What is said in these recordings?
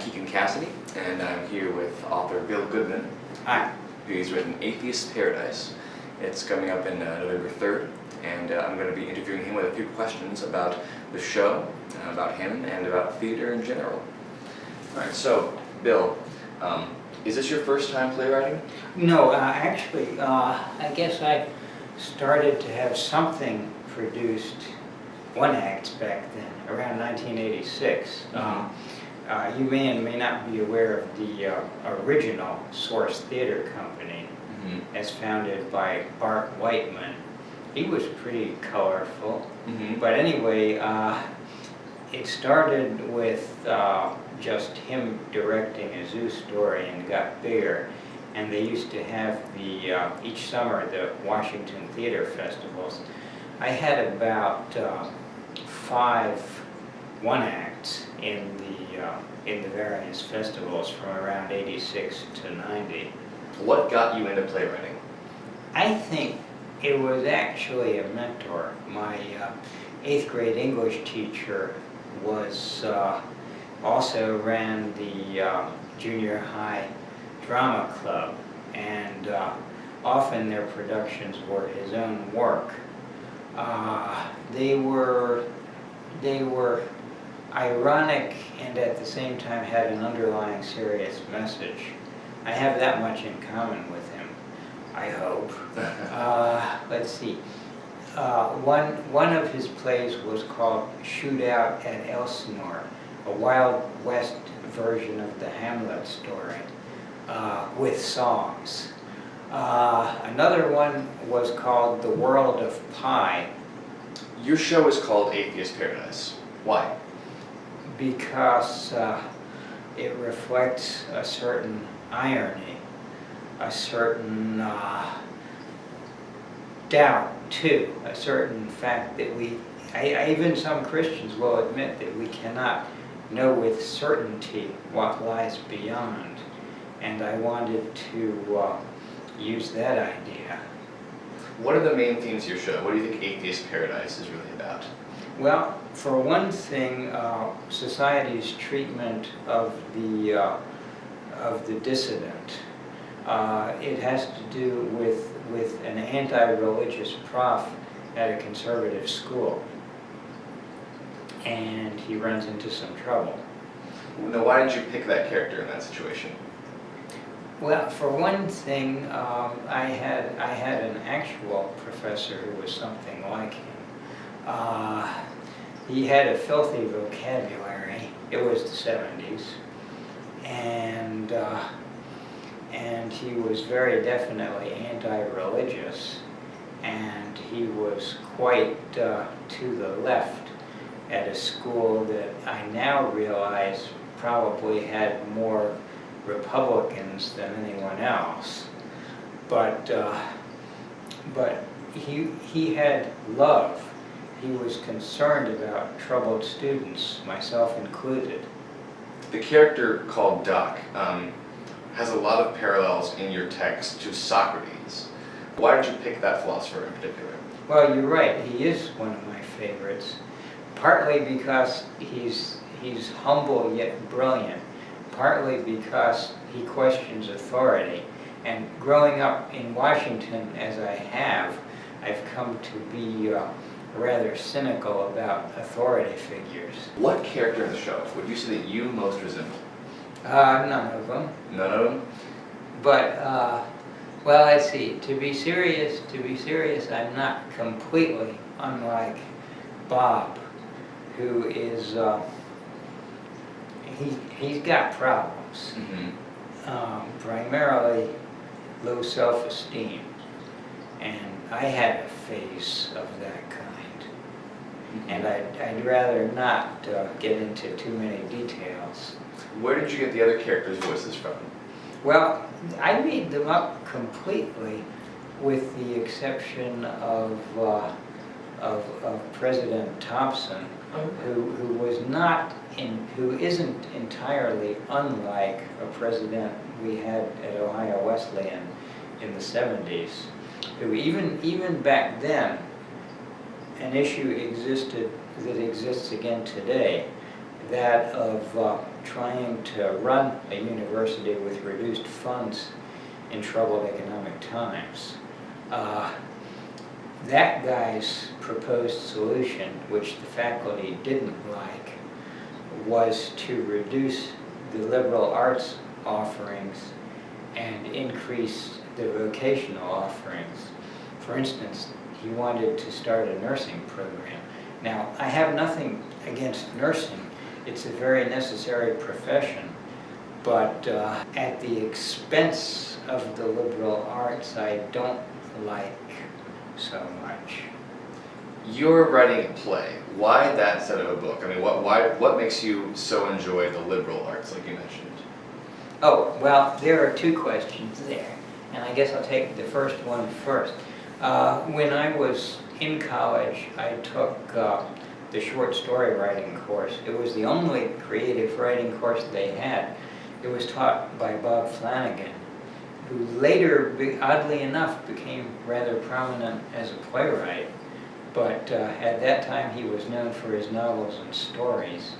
Keegan Cassady, and I'm here with author Bill Goodman. Hi. Who's written Atheist Paradise. It's coming up in November 3rd, and I'm going to be interviewing him with a few questions about the show, about him, and about theater in general. Alright, so, Bill, is this your first time playwriting? No, actually, I guess I started to have something produced, one act back then, around 1986. You may and may not be aware of the original Source Theater Company, as founded by Bart Whiteman. He was pretty colorful, but anyway, it started with just him directing a zoo story and got bigger. And they used to have each summer, the Washington Theater Festivals. I had about 5 one-acts in the various festivals from around 86 to 90. What got you into playwriting? I think it was actually a mentor. My 8th grade English teacher was also ran the junior high drama club, and often their productions were his own work. They were ironic and at the same time had an underlying serious message. I have that much in common with him, I hope. Let's see. One of his plays was called Shootout at Elsinore, a Wild West version of the Hamlet story, with songs. Another one was called The World of Pie. Your show is called Atheist Paradise. Why? Because it reflects a certain irony, a certain doubt too, a certain fact that even some Christians will admit that we cannot know with certainty what lies beyond. And I wanted to use that idea. What are the main themes of your show? What do you think Atheist Paradise is really about? Well, for one thing, society's treatment of the dissident. It has to do with an anti-religious prof at a conservative school, and he runs into some trouble. Now, why did you pick that character in that situation? Well, for one thing, I had an actual professor who was something like him. He had a filthy vocabulary. It was the 70s, and he was very definitely anti-religious, and he was quite to the left at a school that I now realize probably had more Republicans than anyone else, but he had love. He was concerned about troubled students, myself included. The character called Doc has a lot of parallels in your text to Socrates. Why did you pick that philosopher in particular? Well, you're right. He is one of my favorites, partly because he's humble yet brilliant, partly because he questions authority. And growing up in Washington, as I have, I've come to be rather cynical about authority figures. What character in the show would you say that you most resemble? None of them. None of them? But, well, let's see. To be serious, I'm not completely unlike Bob, who is, he's got problems. Primarily low self-esteem. And I had a phase of that kind. And I'd rather not get into too many details. Where did you get the other characters' voices from? Well, I made them up completely, with the exception of President Thompson, who isn't entirely unlike a president we had at Ohio Wesleyan in the 70s, who even back then, an issue existed that exists again today, that of trying to run a university with reduced funds in troubled economic times. That guy's proposed solution, which the faculty didn't like, was to reduce the liberal arts offerings and increase the vocational offerings. For instance, he wanted to start a nursing program. Now, I have nothing against nursing. It's a very necessary profession, but at the expense of the liberal arts, I don't like so much. You're writing a play. Why that instead of a book? I mean, what makes you so enjoy the liberal arts, like you mentioned? Oh, well, there are two questions there, and I guess I'll take the first one first. When I was in college, I took the short story writing course. It was the only creative writing course they had. It was taught by Bob Flanagan, who later, oddly enough, became rather prominent as a playwright. But at that time, he was known for his novels and stories,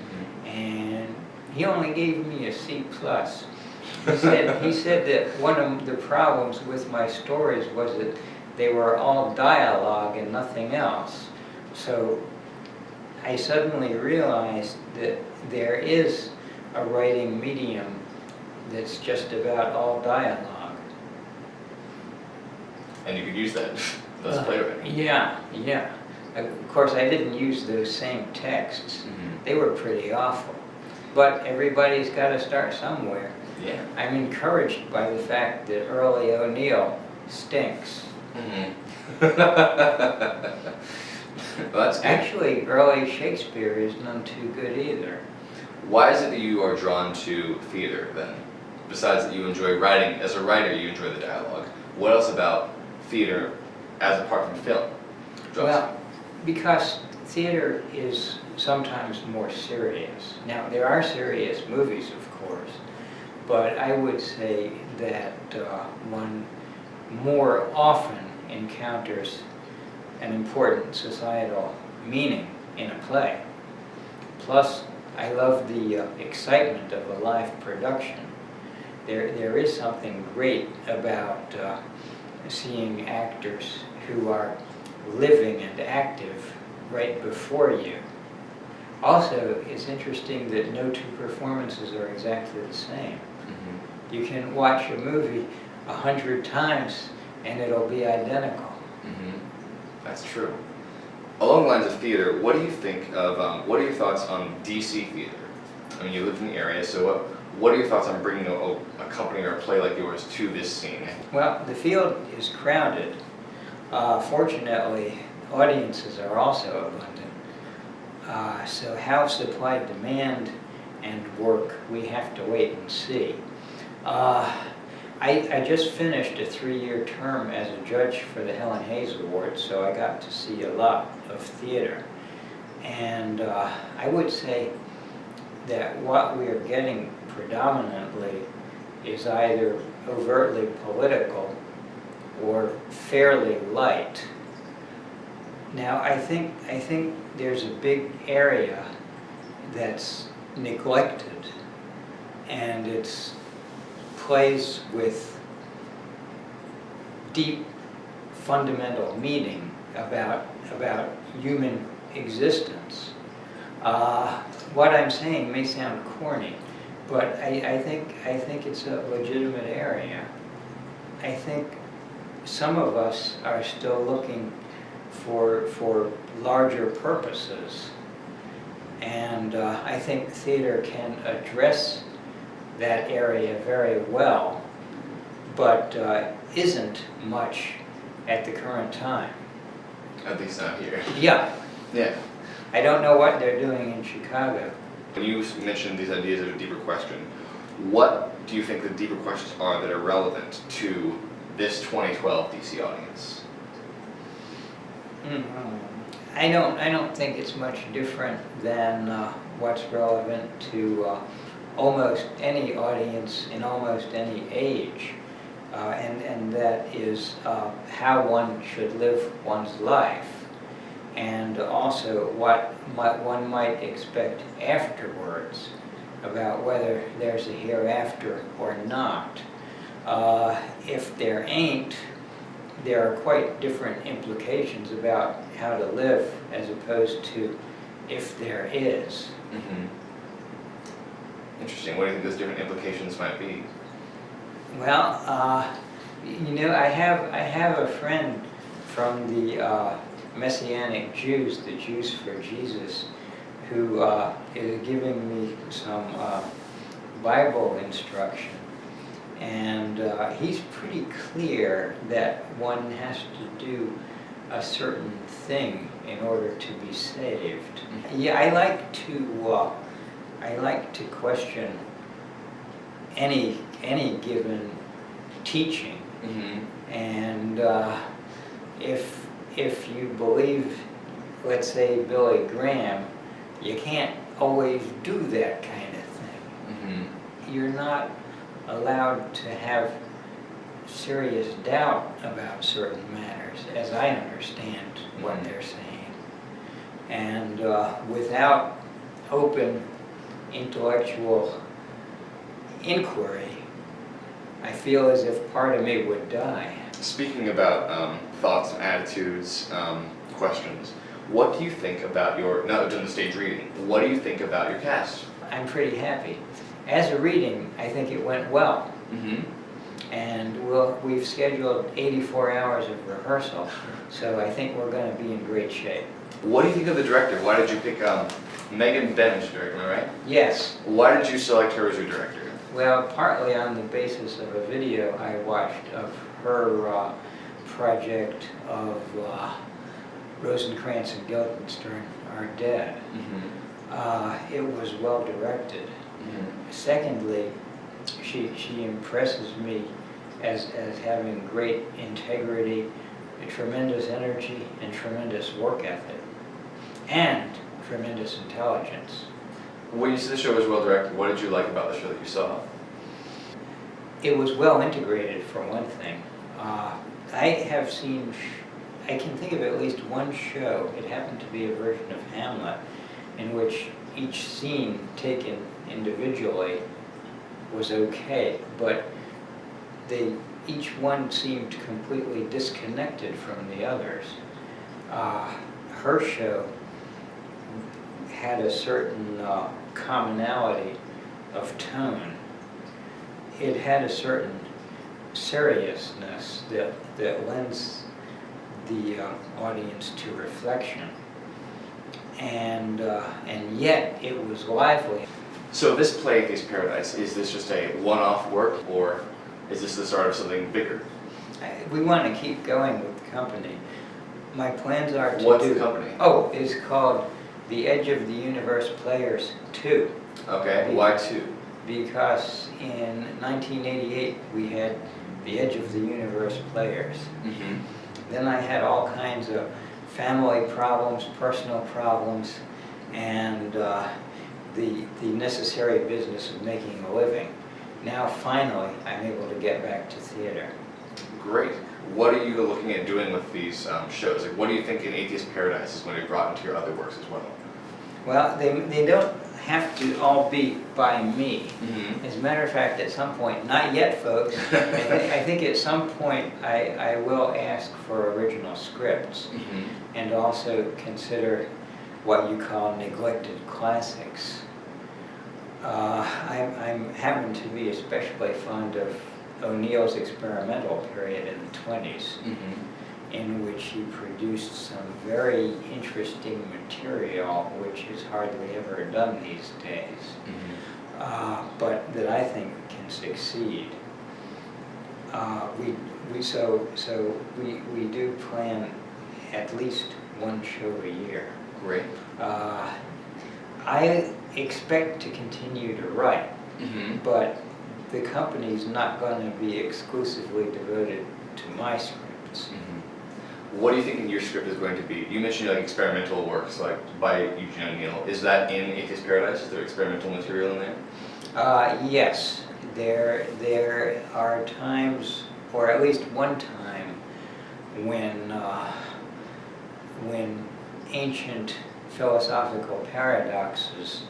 and he only gave me a C+. He said that one of the problems with my stories was that they were all dialogue and nothing else. So I suddenly realized that there is a writing medium that's just about all dialogue. And you could use that as playwriting. Yeah. Of course, I didn't use those same texts. They were pretty awful. But everybody's got to start somewhere. Yeah. I'm encouraged by the fact that Early O'Neill stinks. Well, that's good. Actually, early Shakespeare is none too good either. Why is it that you are drawn to theater then? Besides that you enjoy writing, as a writer you enjoy the dialogue. What else about theater, as apart from film? Well, because theater is sometimes more serious. Now, there are serious movies, of course, but I would say that one more often encounters an important societal meaning in a play. Plus, I love the excitement of a live production. There is something great about seeing actors who are living and active right before you. Also, it's interesting that no two performances are exactly the same. You can watch a movie 100 times and it'll be identical. That's true. Along the lines of theater, what do you think of, what are your thoughts on DC theater? I mean, you live in the area, so what are your thoughts on bringing a company or a play like yours to this scene? Well, the field is crowded. Fortunately, audiences are also abundant. So how supply, demand, and work, we have to wait and see. I just finished a 3-year term as a judge for the Helen Hayes Award, so I got to see a lot of theater. And I would say that what we are getting predominantly is either overtly political or fairly light. Now, I think there's a big area that's neglected, and it's plays with deep fundamental meaning about human existence. What I'm saying may sound corny, but I think it's a legitimate area. I think some of us are still looking for larger purposes, and I think theater can address that area very well, but isn't much at the current time. At least not here. Yeah. Yeah. I don't know what they're doing in Chicago. When you mentioned these ideas of a deeper question, what do you think the deeper questions are that are relevant to this 2012 DC audience? I don't think it's much different than what's relevant to almost any audience in almost any age, and that is how one should live one's life, and also what one might expect afterwards. about whether there's a hereafter or not. If there ain't, there are quite different implications about how to live as opposed to if there is. Mm-hmm. Interesting. What do you think those different implications might be? Well, I have a friend from the Messianic Jews, the Jews for Jesus, who is giving me some Bible instruction. And he's pretty clear that one has to do a certain thing in order to be saved. Yeah, I like to question any given teaching. Mm-hmm. And if you believe, let's say, Billy Graham, you can't always do that kind of thing. Mm-hmm. You're not allowed to have serious doubt about certain matters, as I understand what they're saying. And without open intellectual inquiry, I feel as if part of me would die. Speaking about thoughts and attitudes, questions, what do you think about your, now doing the stage reading, what do you think about your cast? I'm pretty happy. As a reading, I think it went well. Mm-hmm. And we've scheduled 84 hours of rehearsal, so I think we're going to be in great shape. What do you think of the director? Why did you pick Megan Ben's director, am I right? Yes. Why did you select her as your director? Well, partly on the basis of a video I watched of her project of Rosencrantz and Guildenstern Are Dead. Mm-hmm. It was well directed. Mm-hmm. Secondly, she impresses me as having great integrity, a tremendous energy, and tremendous work ethic, and tremendous intelligence. When you said the show was well directed, what did you like about the show that you saw? It was well integrated, for one thing. I can think of at least one show, it happened to be a version of Hamlet, in which each scene taken individually was okay, but each one seemed completely disconnected from the others. Her show had a certain commonality of tone. It had a certain seriousness that lends the audience to reflection, and yet it was lively. So this play, Atheist Paradise, is this just a one-off work, or is this the start of something bigger? We want to keep going with the company. My plans are to What's the company? Oh, it's called The Edge of the Universe Players 2. Okay, why 2? Because in 1988 we had The Edge of the Universe Players. Mm-hmm. Then I had all kinds of family problems, personal problems, and the necessary business of making a living. Now finally I'm able to get back to theater. Great. What are you looking at doing with these shows? Like, what do you think in Atheist Paradise is going to be brought into your other works as well? Well, they don't have to all be by me. Mm-hmm. As a matter of fact, at some point, not yet folks, I think at some point I will ask for original scripts. Mm-hmm. And also consider what you call neglected classics. I happen to be especially fond of O'Neill's experimental period in the 20s, mm-hmm. in which he produced some very interesting material which is hardly ever done these days, mm-hmm. But that I think can succeed. We do plan at least one show a year. Great. I expect to continue to write, mm-hmm. but the company's not going to be exclusively devoted to my scripts. Mm-hmm. What do you think your script is going to be? You mentioned like experimental works like by Eugene O'Neill. Is that in Atheist Paradise? Is there experimental material in there? Yes. There are times, or at least one time, when ancient philosophical paradoxes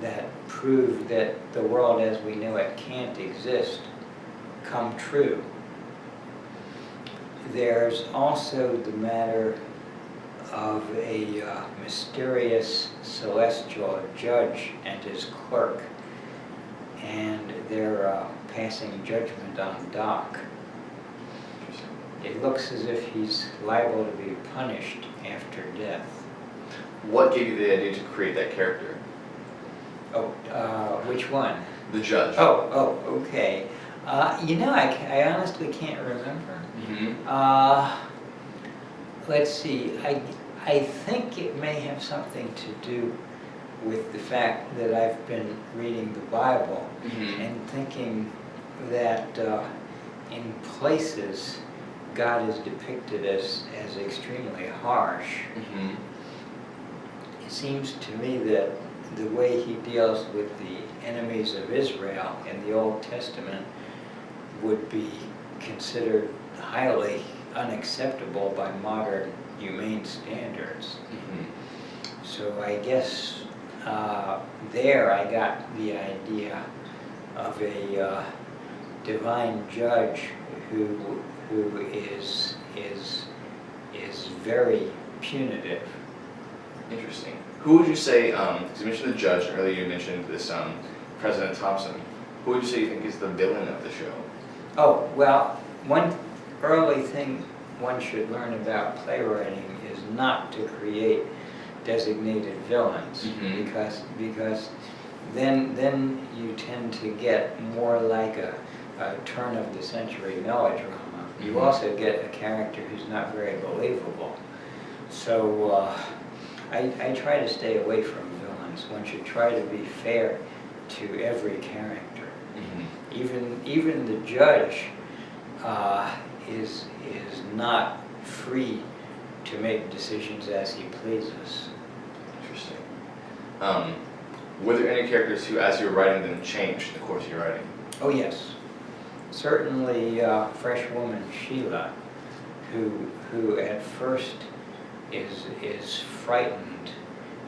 that prove that the world as we know it can't exist come true. There's also the matter of a mysterious celestial judge and his clerk, and they're passing judgment on Doc. It looks as if he's liable to be punished after death. What gave you the idea to create that character? Oh, which one? The judge. Oh, okay. I honestly can't remember. Let's see. I think it may have something to do with the fact that I've been reading the Bible and thinking that in places God is depicted as extremely harsh. It seems to me that the way he deals with the enemies of Israel in the Old Testament would be considered highly unacceptable by modern humane standards. So I guess there I got the idea of a divine judge who is very punitive. Interesting. Who would you say, because you mentioned the judge, and earlier you mentioned this President Thompson, who would you say you think is the villain of the show? Oh, well, one early thing one should learn about playwriting is not to create designated villains, because then you tend to get more like a turn-of-the-century melodrama. You also get a character who's not very believable. So I try to stay away from villains. One should try to be fair to every character. Even the judge is not free to make decisions as he pleases. Interesting. Were there any characters who, as you were writing them, changed in the course of your writing? Oh yes, certainly fresh woman Sheila, who at first is frightened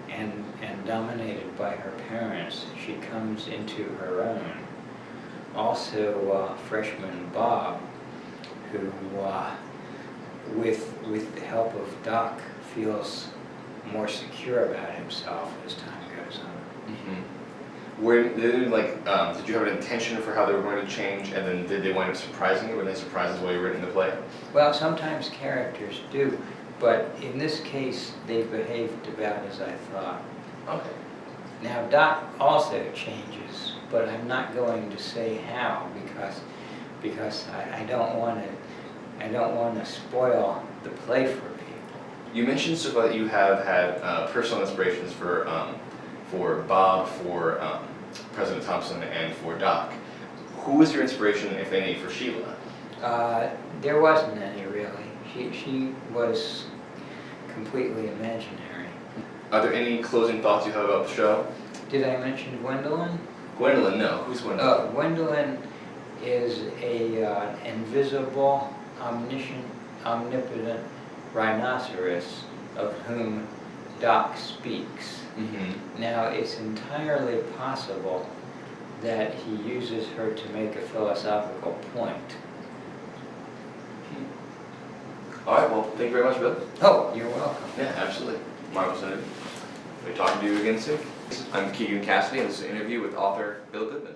and dominated by her parents. She comes into her own. Also freshman Bob, who with the help of Doc feels more secure about himself as time goes on. Did you have an intention for how they were going to change, and then did they wind up surprising you? Were they surprises while you were writing the play? Well, sometimes characters do, but in this case, they behaved about as I thought. Okay. Now, Doc also changes, but I'm not going to say how because I don't want to spoil the play for people. You mentioned so far that you have had personal inspirations for Bob, for President Thompson, and for Doc. Who was your inspiration, if any, for Sheila? There wasn't any really. She was completely imaginary. Are there any closing thoughts you have about the show? Did I mention Gwendolyn? Gwendolyn, no. Who's Gwendolyn? Gwendolyn is a invisible, omniscient, omnipotent rhinoceros of whom Doc speaks. Now, it's entirely possible that he uses her to make a philosophical point. All right, well, thank you very much, Bill. Oh, you're welcome. Yeah, absolutely. Marvelous interview. We'll be talking to you again soon. I'm Keegan Cassady, and this is an interview with author Bill Goodman.